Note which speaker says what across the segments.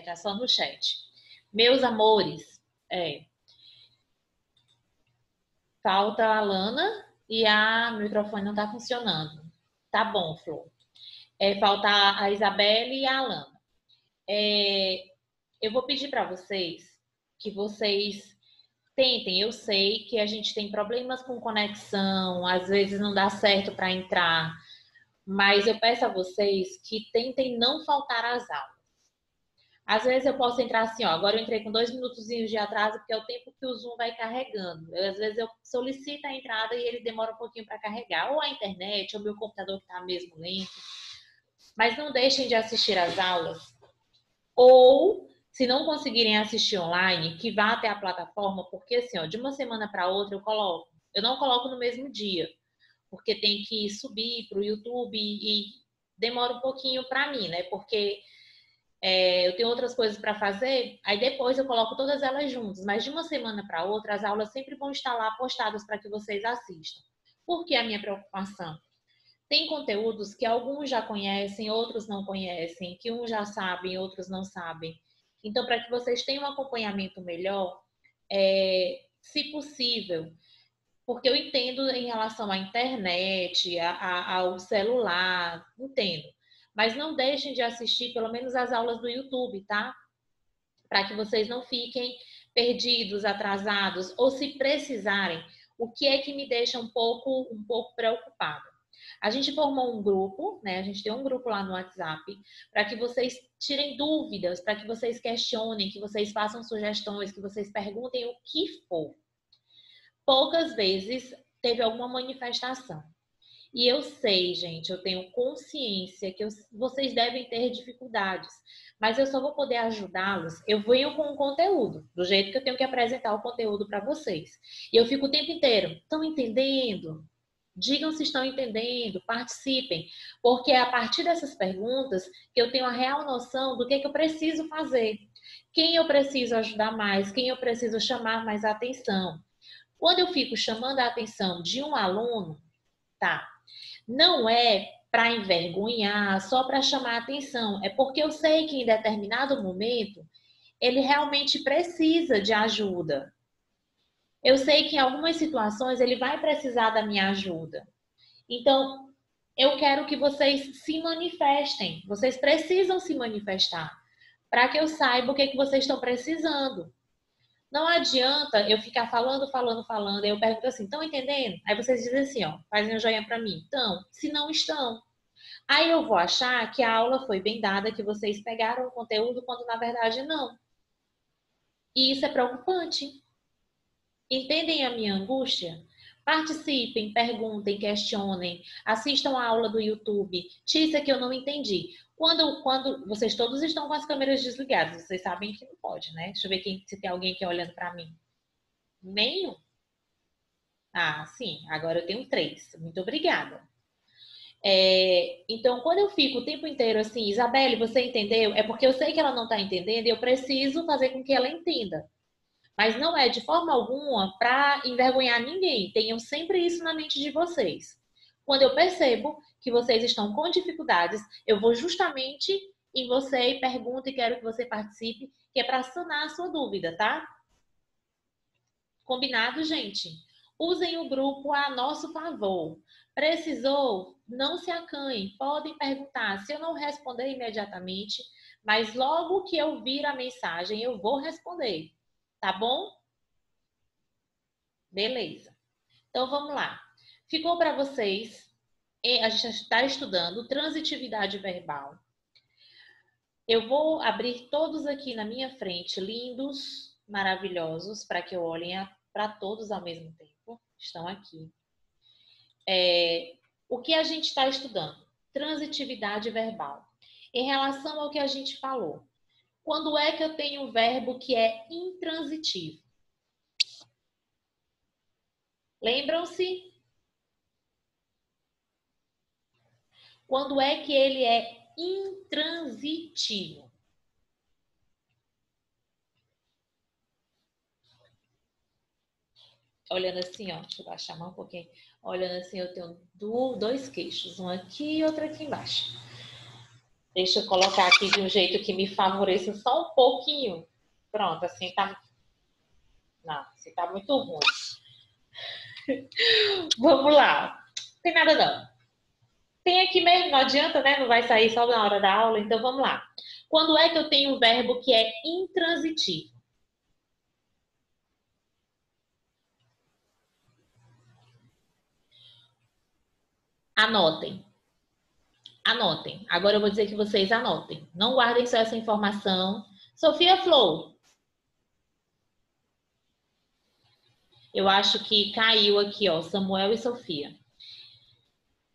Speaker 1: Tá só no chat. Meus amores, falta a Lana e o microfone não tá funcionando. Tá bom, Flor. Falta a Isabelle e a Alana. Eu vou pedir para vocês que vocês tentem. Eu sei que a gente tem problemas com conexão, às vezes não dá certo para entrar, mas eu peço a vocês que tentem não faltar às aulas. Às vezes eu posso entrar assim, ó, agora eu entrei com 2 minutozinhos de atraso, porque é o tempo que o Zoom vai carregando. Às vezes eu solicito a entrada e ele demora um pouquinho para carregar, ou a internet, ou meu computador que está mesmo lento. Mas não deixem de assistir às aulas. Ou, se não conseguirem assistir online, que vá até a plataforma, porque assim, ó, de uma semana para outra eu coloco. Eu não coloco no mesmo dia, porque tem que subir para o YouTube e demora um pouquinho para mim, né? Porque eu tenho outras coisas para fazer, aí depois eu coloco todas elas juntas. Mas de uma semana para outra, as aulas sempre vão estar lá postadas para que vocês assistam. Por que a minha preocupação? Tem conteúdos que alguns já conhecem, outros não conhecem, que uns já sabem, outros não sabem. Então, para que vocês tenham um acompanhamento melhor, se possível, porque eu entendo em relação à internet, ao celular, entendo. Mas não deixem de assistir pelo menos as aulas do YouTube, tá? Para que vocês não fiquem perdidos, atrasados, ou se precisarem, o que é que me deixa um pouco preocupada? A gente formou um grupo, né? A gente tem um grupo lá no WhatsApp para que vocês tirem dúvidas, para que vocês questionem, que vocês façam sugestões, que vocês perguntem o que for. Poucas vezes teve alguma manifestação. E eu sei, gente, eu tenho consciência que vocês devem ter dificuldades, mas eu só vou poder ajudá-los. Eu venho com o conteúdo, do jeito que eu tenho que apresentar o conteúdo para vocês. E eu fico o tempo inteiro, estão entendendo? Digam se estão entendendo, participem, porque é a partir dessas perguntas que eu tenho a real noção do que eu preciso fazer, quem eu preciso ajudar mais, quem eu preciso chamar mais atenção. Quando eu fico chamando a atenção de um aluno, tá? Não é para envergonhar, só para chamar a atenção. É porque eu sei que em determinado momento ele realmente precisa de ajuda. Eu sei que em algumas situações ele vai precisar da minha ajuda. Então, eu quero que vocês se manifestem. Vocês precisam se manifestar para que eu saiba o que vocês estão precisando. Não adianta eu ficar falando. Aí eu pergunto assim, estão entendendo? Aí vocês dizem assim, ó, fazem um joinha para mim. Então, se não estão. Aí eu vou achar que a aula foi bem dada, que vocês pegaram o conteúdo, quando na verdade não. E isso é preocupante. Entendem a minha angústia? Participem, perguntem, questionem, assistam a aula do YouTube. Tícia, que eu não entendi. Quando vocês todos estão com as câmeras desligadas, vocês sabem que não pode, né? Deixa eu ver se tem alguém aqui olhando para mim. Nenhum? Ah, sim. Agora eu tenho 3. Muito obrigada. Então, quando eu fico o tempo inteiro assim, Isabelle, você entendeu? É porque eu sei que ela não está entendendo e eu preciso fazer com que ela entenda. Mas não é de forma alguma para envergonhar ninguém. Tenham sempre isso na mente de vocês. Quando eu percebo que vocês estão com dificuldades, eu vou justamente em você e pergunto e quero que você participe, que é para sanar a sua dúvida, tá? Combinado, gente? Usem o grupo a nosso favor. Precisou? Não se acanhem. Podem perguntar. Se eu não responder imediatamente, mas logo que eu vir a mensagem, eu vou responder. Tá bom? Beleza. Então, vamos lá. Ficou para vocês, a gente está estudando transitividade verbal. Eu vou abrir todos aqui na minha frente, lindos, maravilhosos, para que eu olhem para todos ao mesmo tempo. Estão aqui. O que a gente está estudando? Transitividade verbal. Em relação ao que a gente falou, quando é que eu tenho um verbo que é intransitivo? Lembram-se? Quando é que ele é intransitivo? Olhando assim, ó, deixa eu baixar mais um pouquinho. Olhando assim, eu tenho 2 queixos, um aqui e outro aqui embaixo. Deixa eu colocar aqui de um jeito que me favoreça só um pouquinho. Pronto, assim tá. Não, assim tá muito ruim. Vamos lá. Não tem nada não. Tem aqui mesmo, não adianta, né? Não vai sair só na hora da aula, então vamos lá. Quando é que eu tenho um verbo que é intransitivo? Anotem. Anotem. Agora eu vou dizer que vocês anotem. Não guardem só essa informação. Sofia Flow, eu acho que caiu aqui, ó, Samuel e Sofia.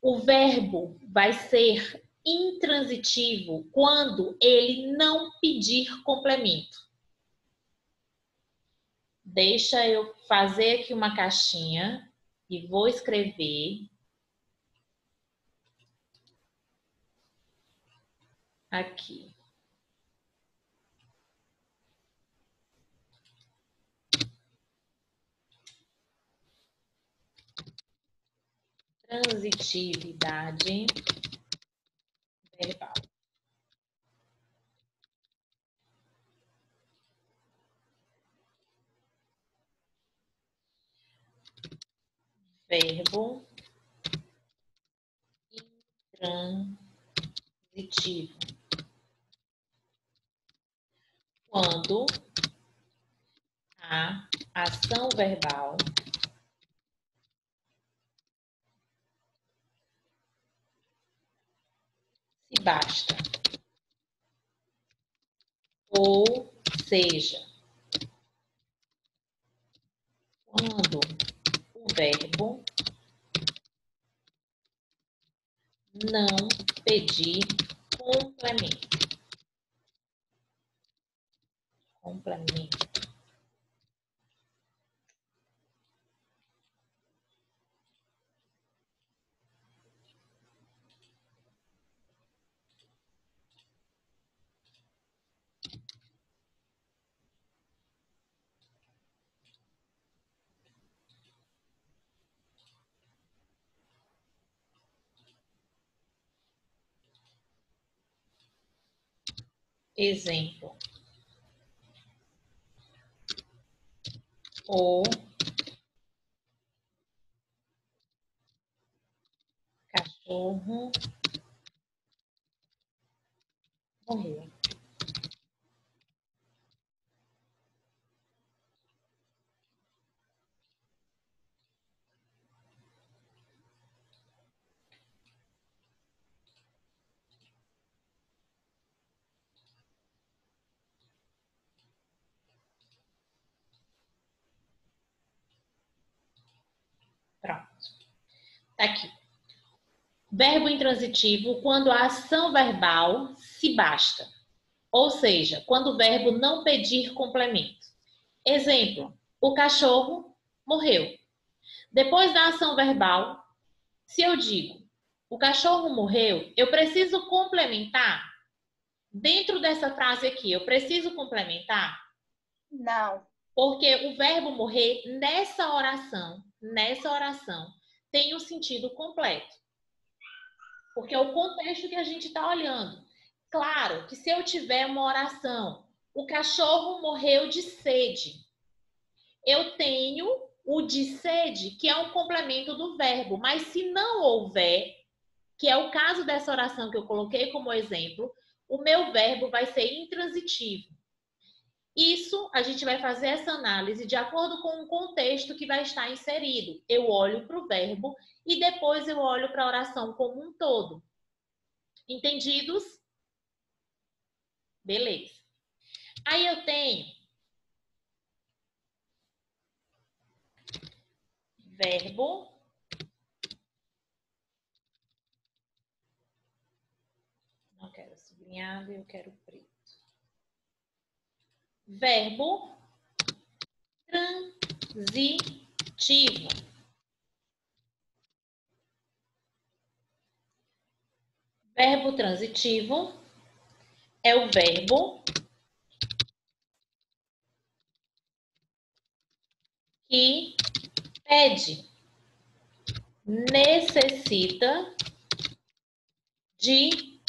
Speaker 1: O verbo vai ser intransitivo quando ele não pedir complemento. Deixa eu fazer aqui uma caixinha e vou escrever aqui. Transitividade verbal. Verbo intransitivo. Quando a ação verbal se basta. Ou seja, quando o verbo não pedir complemento. Complemento. Exemplo. O cachorro morreu. Pronto. Tá aqui. Verbo intransitivo quando a ação verbal se basta. Ou seja, quando o verbo não pedir complemento. Exemplo, o cachorro morreu. Depois da ação verbal, se eu digo o cachorro morreu, eu preciso complementar dentro dessa frase aqui. Eu preciso complementar?
Speaker 2: Não.
Speaker 1: Porque o verbo morrer nessa oração, tem o um sentido completo. Porque é o contexto que a gente está olhando. Claro que se eu tiver uma oração, o cachorro morreu de sede, eu tenho o de sede, que é um complemento do verbo. Mas se não houver, que é o caso dessa oração que eu coloquei como exemplo, o meu verbo vai ser intransitivo. Isso, a gente vai fazer essa análise de acordo com o contexto que vai estar inserido. Eu olho para o verbo e depois eu olho para a oração como um todo. Entendidos? Beleza. Aí eu tenho verbo não quero sublinhado, eu quero preto. Verbo transitivo. Verbo transitivo é o verbo que pede, necessita de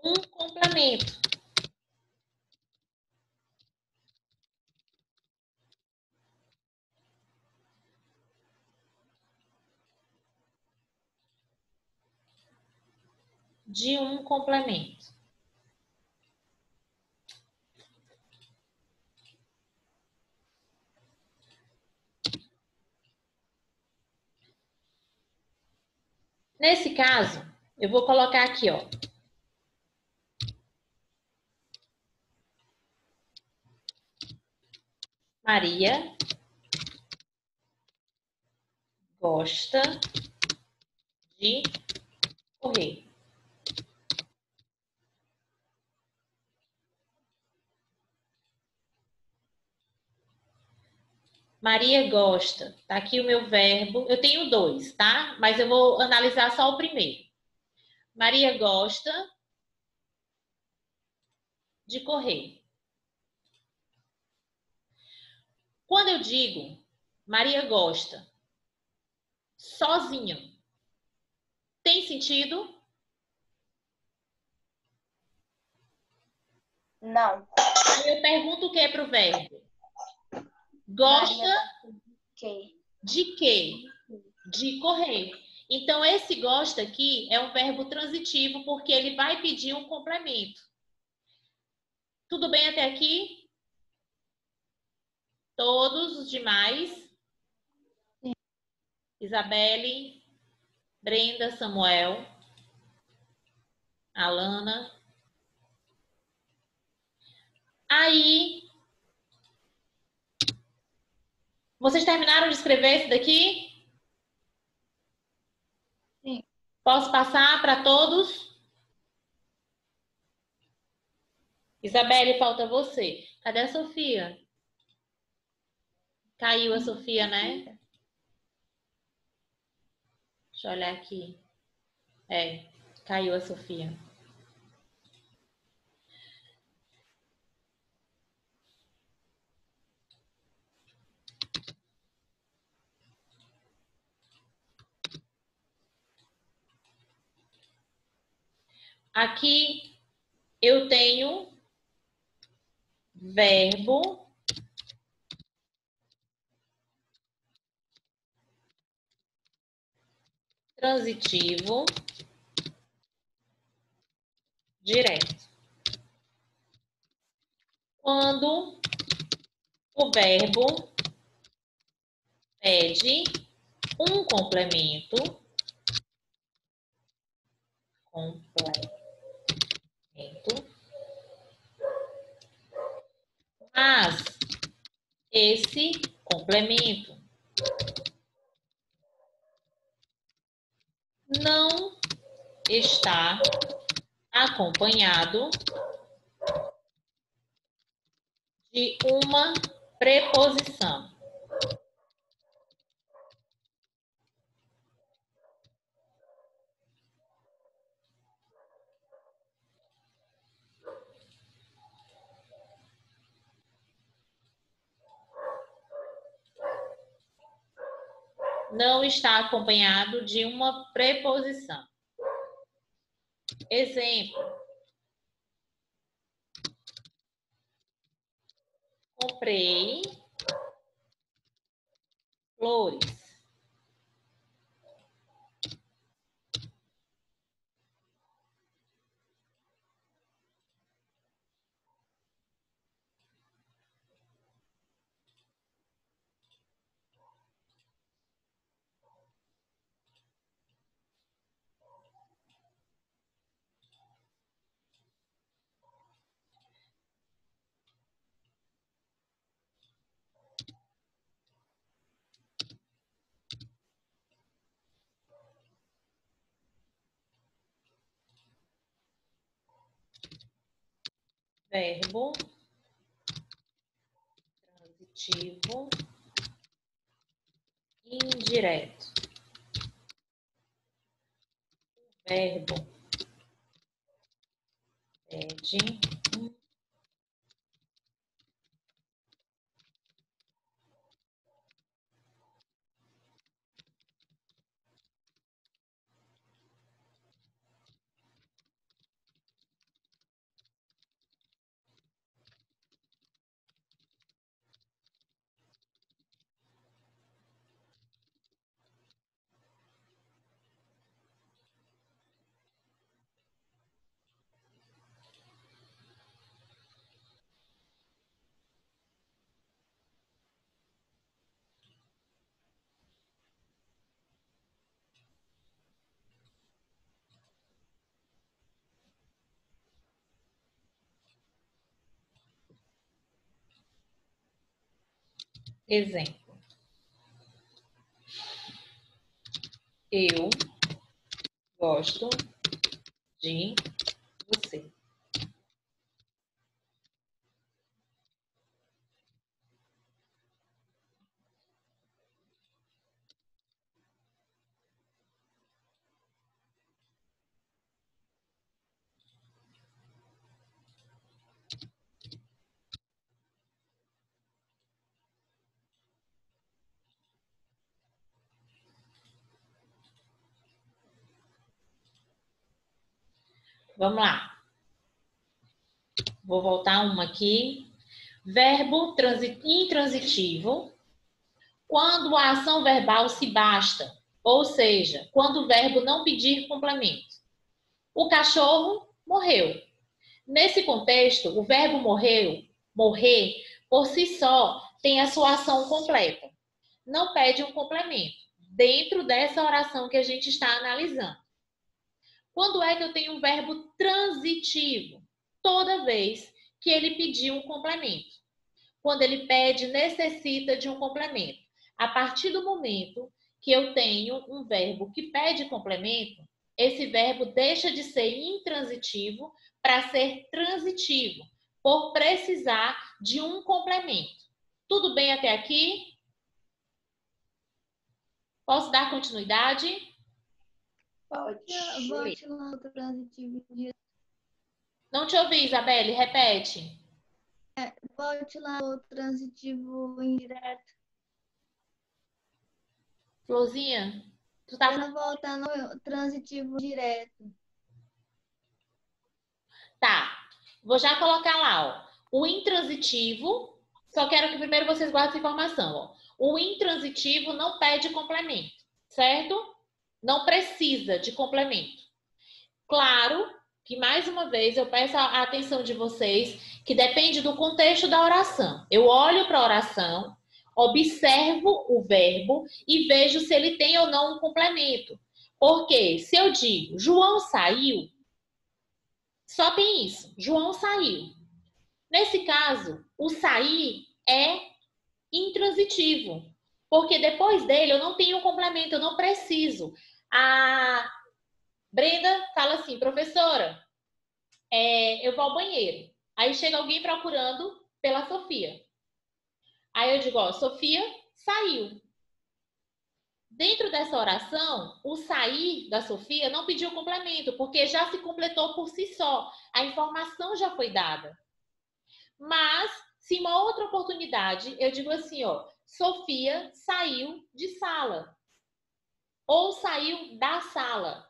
Speaker 1: Um complemento. De um complemento. Nesse caso, eu vou colocar aqui, ó. Maria gosta de correr. Maria gosta. Tá aqui o meu verbo. Eu tenho dois, tá? Mas eu vou analisar só o primeiro. Maria gosta de correr. Quando eu digo Maria gosta sozinho, tem sentido?
Speaker 2: Não.
Speaker 1: Aí eu pergunto o que para o verbo? Gosta de quê? De correr. Então, esse gosta aqui é um verbo transitivo porque ele vai pedir um complemento. Tudo bem até aqui? Todos os demais?
Speaker 2: Sim.
Speaker 1: Isabelle, Brenda, Samuel, Alana. Aí, vocês terminaram de escrever esse daqui?
Speaker 2: Sim.
Speaker 1: Posso passar para todos? Isabelle, falta você. Cadê a Sofia? Caiu a Sofia, né? Deixa eu olhar aqui. É, caiu a Sofia. Aqui eu tenho verbo transitivo direto. Quando o verbo pede um complemento, mas esse complemento não está acompanhado de uma preposição. Não está acompanhado de uma preposição. Exemplo. Comprei flores. Verbo transitivo indireto. Verbo pede um Exemplo. Eu gosto de você. Vamos lá. Vou voltar uma aqui. Verbo intransitivo, quando a ação verbal se basta, ou seja, quando o verbo não pedir complemento. O cachorro morreu. Nesse contexto, o verbo morrer, por si só, tem a sua ação completa. Não pede um complemento, dentro dessa oração que a gente está analisando. Quando é que eu tenho um verbo transitivo? Toda vez que ele pediu um complemento. Quando ele pede, necessita de um complemento. A partir do momento que eu tenho um verbo que pede complemento, esse verbo deixa de ser intransitivo para ser transitivo, por precisar de um complemento. Tudo bem até aqui? Posso dar continuidade?
Speaker 2: Pode. Volte lá no transitivo direto.
Speaker 1: Não te ouvi, Isabelle, repete.
Speaker 2: Volte lá no transitivo indireto.
Speaker 1: Florzinha, tu tá
Speaker 2: Quero voltar no transitivo direto.
Speaker 1: Tá, vou já colocar lá, ó. O intransitivo, só quero que primeiro vocês guardem essa informação, ó. O intransitivo não pede complemento, certo? Não precisa de complemento. Claro que, mais uma vez, eu peço a atenção de vocês que depende do contexto da oração. Eu olho para a oração, observo o verbo e vejo se ele tem ou não um complemento. Porque se eu digo, João saiu, só tem isso, João saiu. Nesse caso, o sair é intransitivo, porque depois dele eu não tenho um complemento, eu não preciso. A Brenda fala assim, professora, eu vou ao banheiro. Aí chega alguém procurando pela Sofia. Aí eu digo, ó, Sofia saiu. Dentro dessa oração, o sair da Sofia não pediu complemento, porque já se completou por si só. A informação já foi dada. Mas, se uma outra oportunidade, eu digo assim, ó, Sofia saiu de sala. Ou saiu da sala.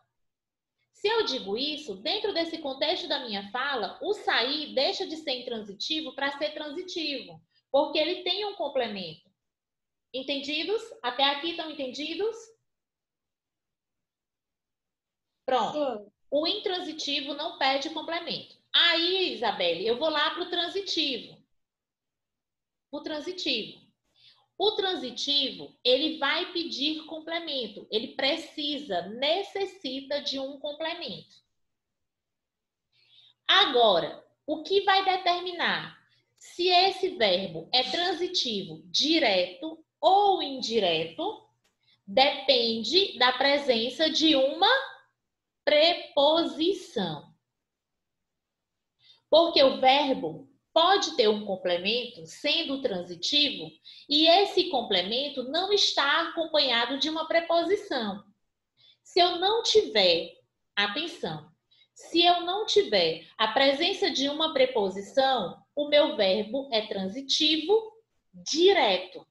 Speaker 1: Se eu digo isso, dentro desse contexto da minha fala, o sair deixa de ser intransitivo para ser transitivo, porque ele tem um complemento. Entendidos? Até aqui estão entendidos? Pronto. Sim. O intransitivo não pede complemento. Aí, Isabelle, eu vou lá para o transitivo. O transitivo, ele vai pedir complemento. Ele necessita de um complemento. Agora, o que vai determinar se esse verbo é transitivo direto ou indireto depende da presença de uma preposição. Porque o verbo pode ter um complemento, sendo transitivo, e esse complemento não está acompanhado de uma preposição. Se eu não tiver, atenção, se eu não tiver a presença de uma preposição, o meu verbo é transitivo direto.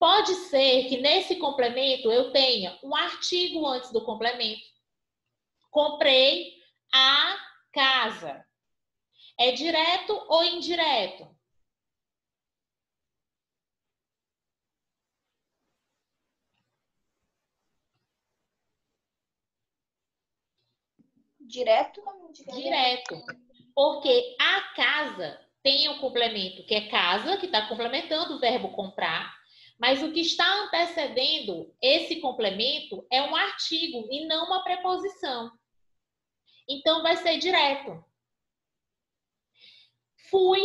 Speaker 1: Pode ser que nesse complemento eu tenha um artigo antes do complemento. Comprei a casa. É direto ou indireto?
Speaker 2: Direto ou indireto?
Speaker 1: Direto. Porque a casa tem o complemento, que é casa, que está complementando o verbo comprar, mas o que está antecedendo esse complemento é um artigo e não uma preposição. Então, vai ser direto. Fui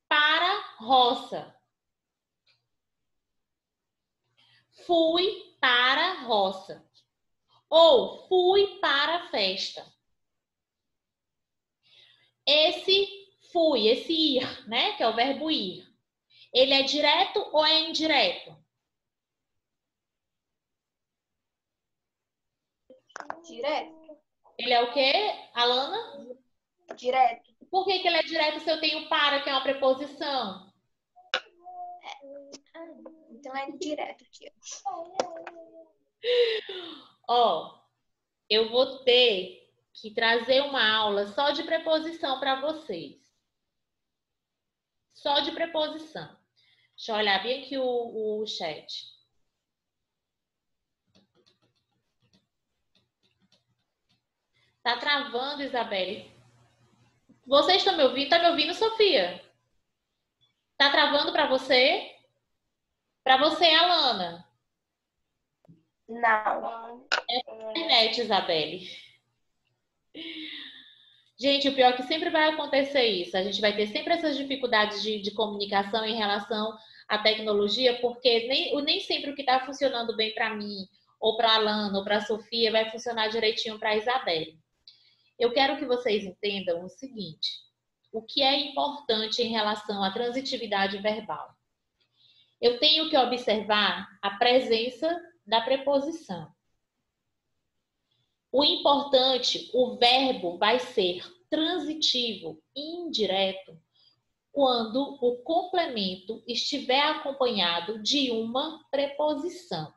Speaker 1: para roça. fui para a roça. Ou fui para a festa. Esse fui, esse ir, né? Que é o verbo ir. Ele é direto ou é indireto?
Speaker 2: Direto.
Speaker 1: Ele é o quê, Alana?
Speaker 2: Direto.
Speaker 1: Por que ele é direto se eu tenho para, que é uma preposição?
Speaker 2: Então é direto, tia.
Speaker 1: Ó, eu vou ter que trazer uma aula só de preposição para vocês. Só de preposição. Deixa eu olhar bem aqui o chat. Tá travando, Isabelle? Vocês estão me ouvindo? Tá me ouvindo, Sofia? Tá travando para você? Para você, Alana?
Speaker 2: Não.
Speaker 1: É internet, Isabelle. Gente, o pior é que sempre vai acontecer isso. A gente vai ter sempre essas dificuldades de comunicação em relação à tecnologia, porque nem sempre o que está funcionando bem para mim, ou para a Alana, ou para a Sofia, vai funcionar direitinho para a Isabelle. Eu quero que vocês entendam o seguinte: o que é importante em relação à transitividade verbal? Eu tenho que observar a presença da preposição. O importante, o verbo vai ser transitivo e indireto quando o complemento estiver acompanhado de uma preposição.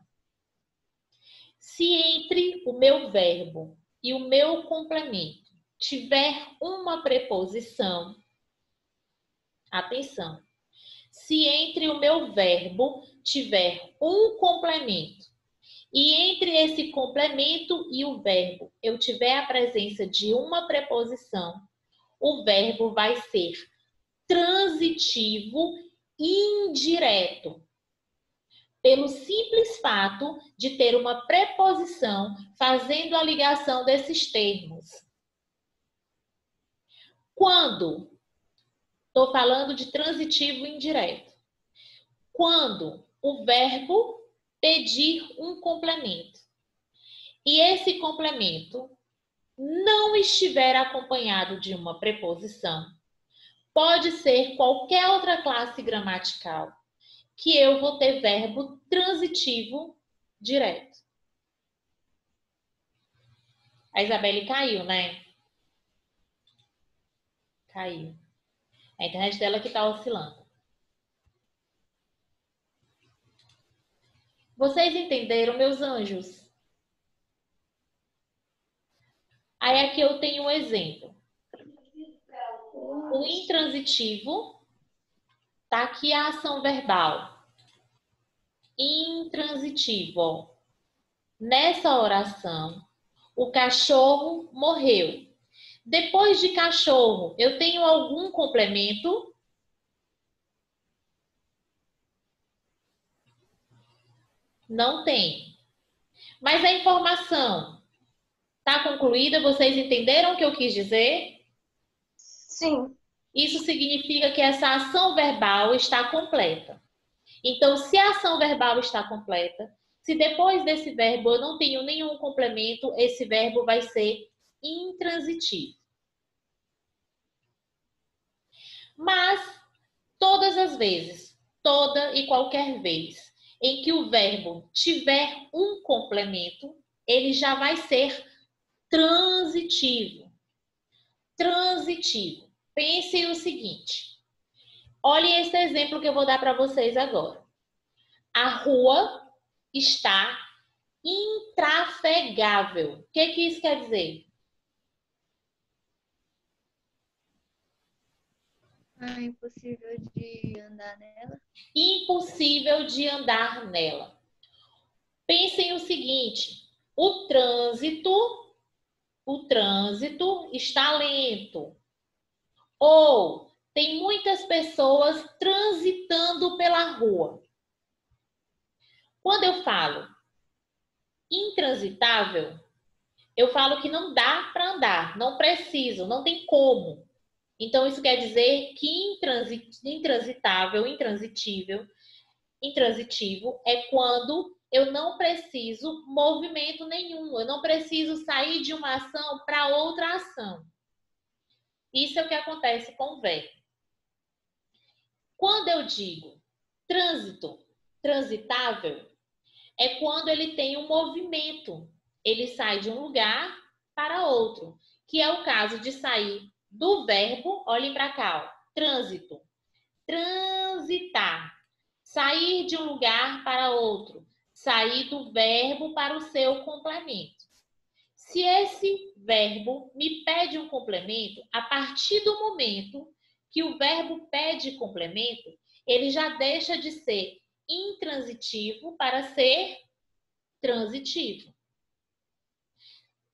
Speaker 1: Se entre o meu verbo e o meu complemento tiver uma preposição, atenção, se entre o meu verbo tiver um complemento e entre esse complemento e o verbo eu tiver a presença de uma preposição, o verbo vai ser transitivo indireto, pelo simples fato de ter uma preposição fazendo a ligação desses termos. Quando? Estou falando de transitivo indireto. Quando o verbo pedir um complemento e esse complemento não estiver acompanhado de uma preposição, pode ser qualquer outra classe gramatical, que eu vou ter verbo transitivo direto. A Isabelle caiu, né? Caiu. A internet dela que está oscilando. Vocês entenderam, meus anjos? Aí aqui eu tenho um exemplo. O intransitivo, tá aqui a ação verbal. Intransitivo. Nessa oração, o cachorro morreu. Depois de cachorro, eu tenho algum complemento? Não tem. Mas a informação está concluída? Vocês entenderam o que eu quis dizer?
Speaker 2: Sim.
Speaker 1: Isso significa que essa ação verbal está completa. Então, se a ação verbal está completa, se depois desse verbo eu não tenho nenhum complemento, esse verbo vai ser intransitivo. Mas, todas as vezes, toda e qualquer vez em que o verbo tiver um complemento, ele já vai ser transitivo. Transitivo. Pense o seguinte. Olhem esse exemplo que eu vou dar para vocês agora. A rua está intrafegável. O que isso quer dizer?
Speaker 2: Impossível de andar nela.
Speaker 1: Impossível de andar nela. Pensem o seguinte, o trânsito está lento. Ou tem muitas pessoas transitando pela rua. Quando eu falo intransitável, eu falo que não dá para andar, não preciso, não tem como. Então, isso quer dizer que intransitável, intransitivo é quando eu não preciso movimento nenhum. Eu não preciso sair de uma ação para outra ação. Isso é o que acontece com o verbo. Quando eu digo trânsito, transitável, é quando ele tem um movimento. Ele sai de um lugar para outro, que é o caso de sair do verbo, olhem para cá, ó, trânsito, transitar, sair de um lugar para outro, sair do verbo para o seu complemento. Se esse verbo me pede um complemento, a partir do momento que o verbo pede complemento, ele já deixa de ser intransitivo para ser transitivo.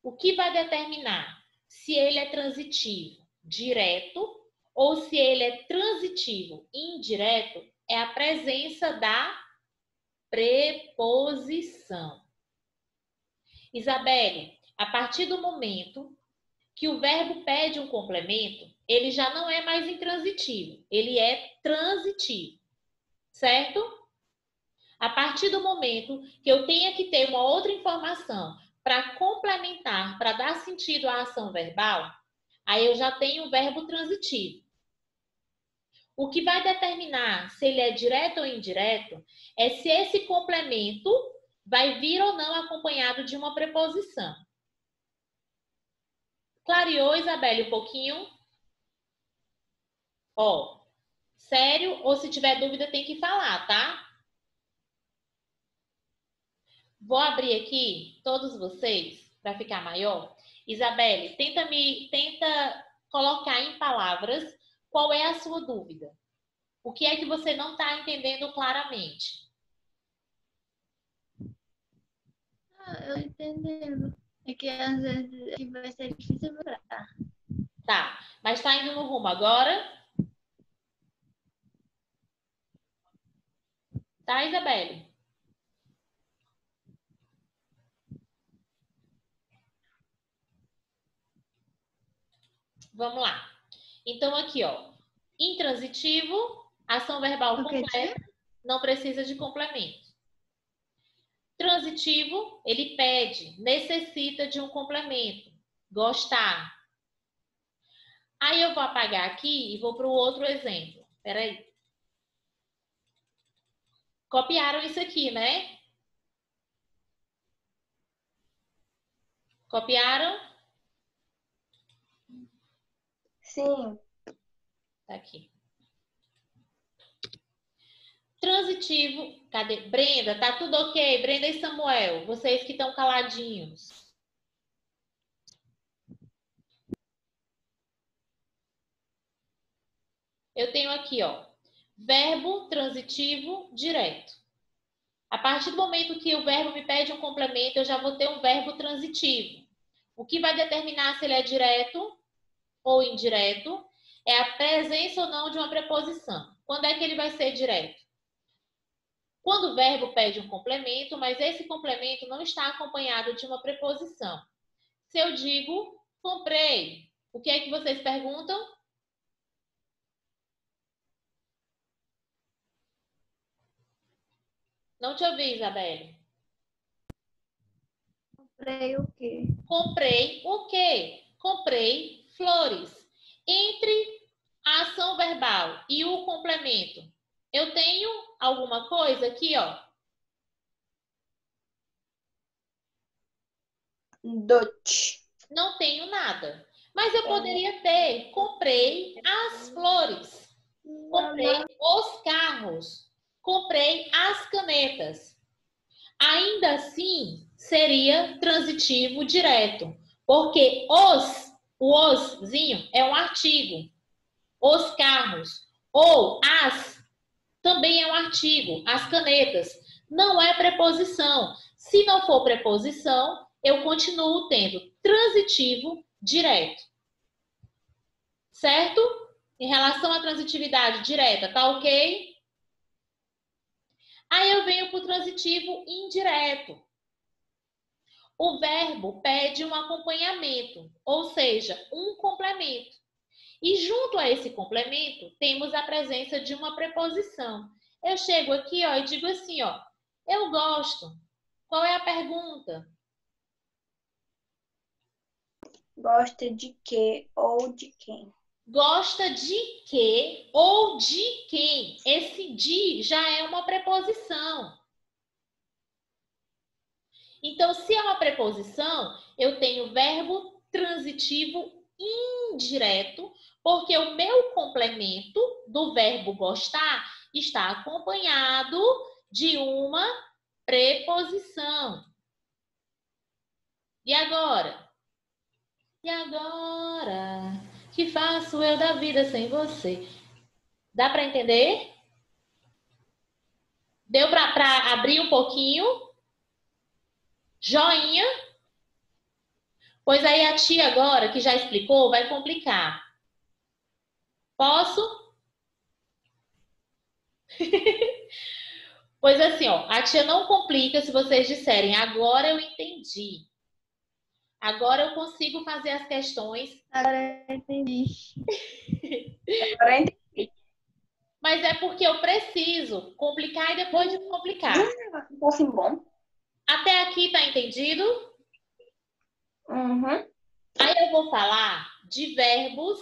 Speaker 1: O que vai determinar se ele é transitivo direto ou se ele é transitivo indireto é a presença da preposição. Isabelle, a partir do momento que o verbo pede um complemento, ele já não é mais intransitivo, ele é transitivo, certo? A partir do momento que eu tenha que ter uma outra informação para complementar, para dar sentido à ação verbal, aí eu já tenho o verbo transitivo. O que vai determinar se ele é direto ou indireto é se esse complemento vai vir ou não acompanhado de uma preposição. Clareou, Isabelle, um pouquinho? Ó, sério, ou se tiver dúvida tem que falar, tá? Vou abrir aqui todos vocês para ficar maior. Isabelle, tenta colocar em palavras qual é a sua dúvida. O que é que você não está entendendo claramente?
Speaker 2: Eu entendendo. É que às vezes aqui vai ser difícil para.
Speaker 1: Tá, mas está indo no rumo agora? Tá, Isabelle? Vamos lá. Então, aqui, ó. Intransitivo, ação verbal completa, não precisa de complemento. Transitivo, ele pede, necessita de um complemento. Gostar. Aí eu vou apagar aqui e vou para o outro exemplo. Espera aí. Copiaram isso aqui, né? Copiaram?
Speaker 2: Sim.
Speaker 1: Tá aqui. Transitivo. Cadê? Brenda, tá tudo ok? Brenda e Samuel, vocês que estão caladinhos. Eu tenho aqui, ó, verbo transitivo direto. A partir do momento que o verbo me pede um complemento, eu já vou ter um verbo transitivo. O que vai determinar se ele é direto ou indireto é a presença ou não de uma preposição. Quando é que ele vai ser direto? Quando o verbo pede um complemento, mas esse complemento não está acompanhado de uma preposição. Se eu digo comprei, o que é que vocês perguntam? Não te ouvi, Isabelle.
Speaker 2: Comprei o quê?
Speaker 1: Comprei o quê? Comprei flores. Entre a ação verbal e o complemento, eu tenho alguma coisa aqui, ó.
Speaker 2: Dote.
Speaker 1: Não tenho nada. Mas eu poderia ter, comprei as flores. Comprei os carros. Comprei as canetas. Ainda assim, seria transitivo direto. Porque o oszinho é um artigo. Os carros. Ou as também é um artigo. As canetas. Não é preposição. Se não for preposição, eu continuo tendo transitivo direto. Certo? Em relação à transitividade direta, tá ok? Aí eu venho para o transitivo indireto. O verbo pede um acompanhamento, ou seja, um complemento. E junto a esse complemento, temos a presença de uma preposição. Eu chego aqui, ó, e digo assim, ó, eu gosto. Qual é a pergunta?
Speaker 3: Gosta de quê ou de quem?
Speaker 1: Gosta de quê ou de quem? Esse de já é uma preposição. Então, se é uma preposição, eu tenho verbo transitivo indireto, porque o meu complemento do verbo gostar está acompanhado de uma preposição. E agora? E agora? Que faço eu da vida sem você? Dá para entender? Deu para abrir um pouquinho? Joinha? Pois aí a tia agora, que já explicou, vai complicar. Posso? Pois assim, ó, a tia não complica se vocês disserem, agora eu entendi. Agora eu consigo fazer as questões.
Speaker 2: Agora eu entendi.
Speaker 3: Agora eu entendi.
Speaker 1: Mas é porque eu preciso complicar e depois descomplicar.
Speaker 3: Assim, bom.
Speaker 1: Até aqui tá entendido?
Speaker 3: Uhum.
Speaker 1: Aí eu vou falar de verbos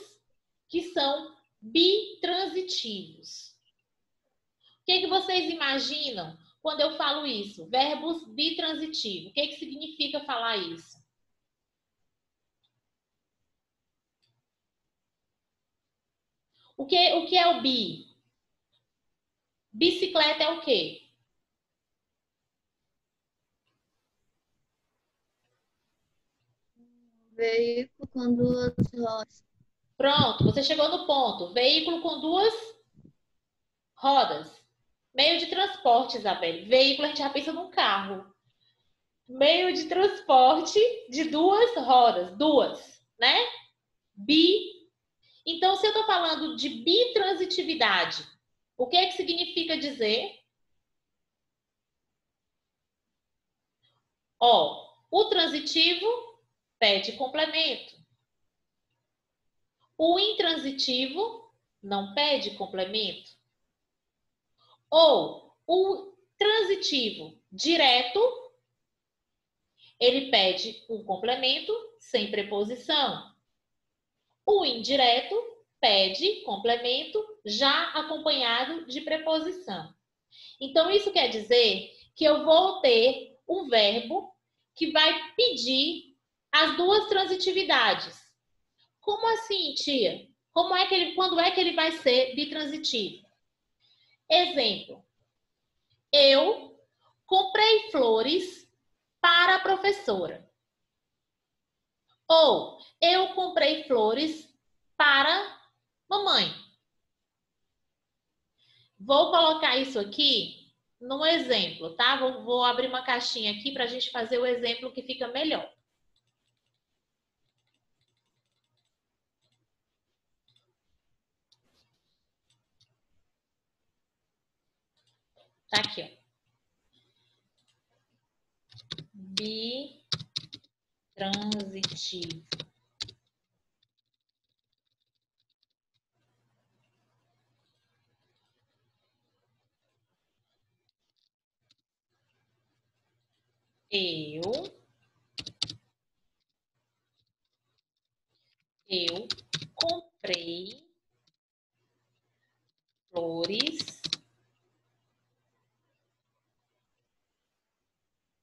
Speaker 1: que são bitransitivos. O que vocês imaginam quando eu falo isso? Verbos bitransitivos. O que significa falar isso? O que é o bi? Bicicleta é o quê?
Speaker 2: Veículo com duas rodas.
Speaker 1: Pronto, você chegou no ponto. Veículo com duas rodas. Meio de transporte, Isabelle. Veículo, a gente já pensa num carro. Meio de transporte de duas rodas. Duas, né? Bi. Então, se eu estou falando de bitransitividade, o que significa dizer? Ó, o transitivo pede complemento. O intransitivo não pede complemento. Ou o transitivo direto, ele pede um complemento sem preposição. O indireto pede complemento já acompanhado de preposição. Então, isso quer dizer que eu vou ter um verbo que vai pedir as duas transitividades. Como assim, tia? Quando é que ele vai ser bitransitivo? Exemplo. Eu comprei flores para a professora. Ou eu comprei flores para mamãe. Vou colocar isso aqui num exemplo, tá? Vou abrir uma caixinha aqui para a gente fazer o exemplo que fica melhor. Tá aqui, ó. Bitransitivo. Eu comprei flores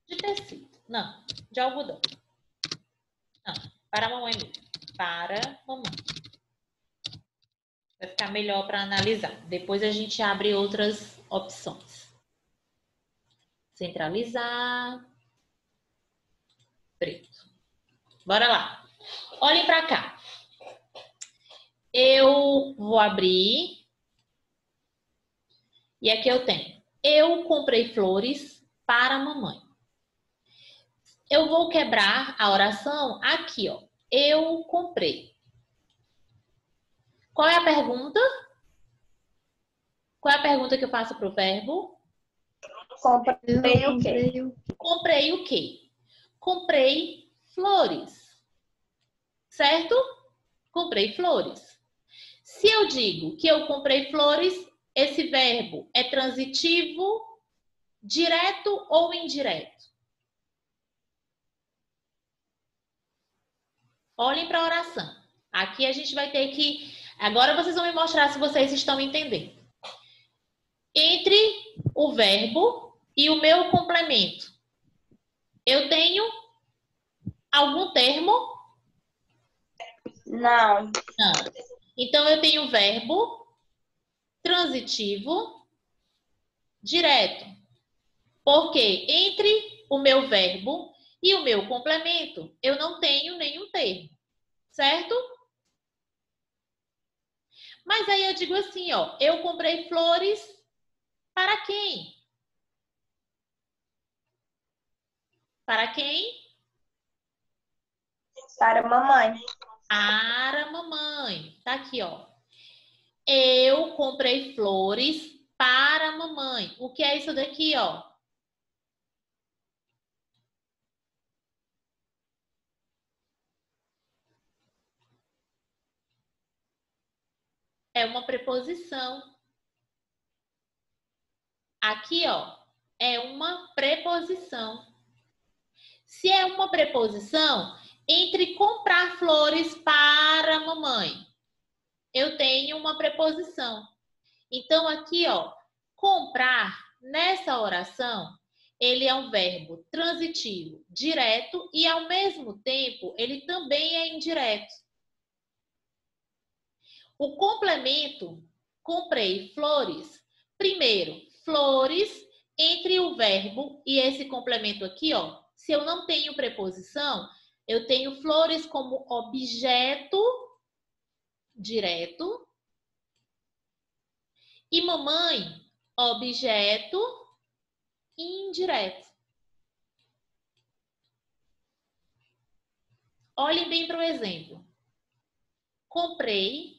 Speaker 1: de tecido. Não, de algodão. Não, para a mamãe mesmo. Para a mamãe. Vai ficar melhor para analisar. Depois a gente abre outras opções. Centralizar. Preto. Bora lá. Olhem para cá. Eu vou abrir. E aqui eu tenho. Eu comprei flores para a mamãe. Eu vou quebrar a oração aqui, ó. Eu comprei. Qual é a pergunta? Qual é a pergunta que eu faço para o verbo?
Speaker 3: Comprei o quê?
Speaker 1: Comprei o quê? Comprei flores. Certo? Comprei flores. Se eu digo que eu comprei flores, esse verbo é transitivo, direto ou indireto? Olhem para a oração. Aqui a gente vai ter que... Agora vocês vão me mostrar se vocês estão entendendo. Entre o verbo e o meu complemento, eu tenho algum termo?
Speaker 3: Não.
Speaker 1: Não. Então, eu tenho o verbo transitivo direto. Porque entre o meu verbo e o meu complemento, eu não tenho nenhum termo. Certo? Mas aí eu digo assim, ó, eu comprei flores para quem? Para quem?
Speaker 3: Para a mamãe.
Speaker 1: Para a mamãe. Tá aqui, ó. Eu comprei flores para a mamãe. O que é isso daqui, ó? É uma preposição. Aqui, ó, é uma preposição. Se é uma preposição, entre comprar flores para a mamãe, eu tenho uma preposição. Então, aqui, ó, comprar, nessa oração, ele é um verbo transitivo, direto e, ao mesmo tempo, ele também é indireto. O complemento, comprei flores. Primeiro, flores entre o verbo e esse complemento aqui, ó. Se eu não tenho preposição, eu tenho flores como objeto direto e mamãe, objeto indireto. Olhem bem para o exemplo. Comprei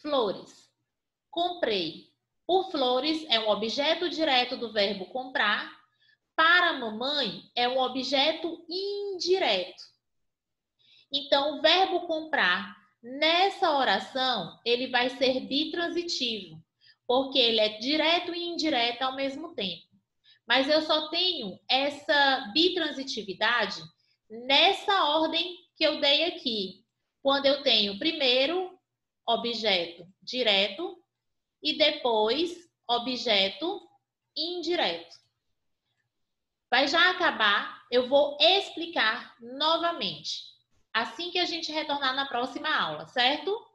Speaker 1: flores. Comprei. Por flores é um objeto direto do verbo comprar. Para a mamãe é um objeto indireto. Então, o verbo comprar, nessa oração, ele vai ser bitransitivo, porque ele é direto e indireto ao mesmo tempo. Mas eu só tenho essa bitransitividade nessa ordem que eu dei aqui. Quando eu tenho primeiro objeto direto e depois objeto indireto. Vai já acabar, eu vou explicar novamente, assim que a gente retornar na próxima aula, certo?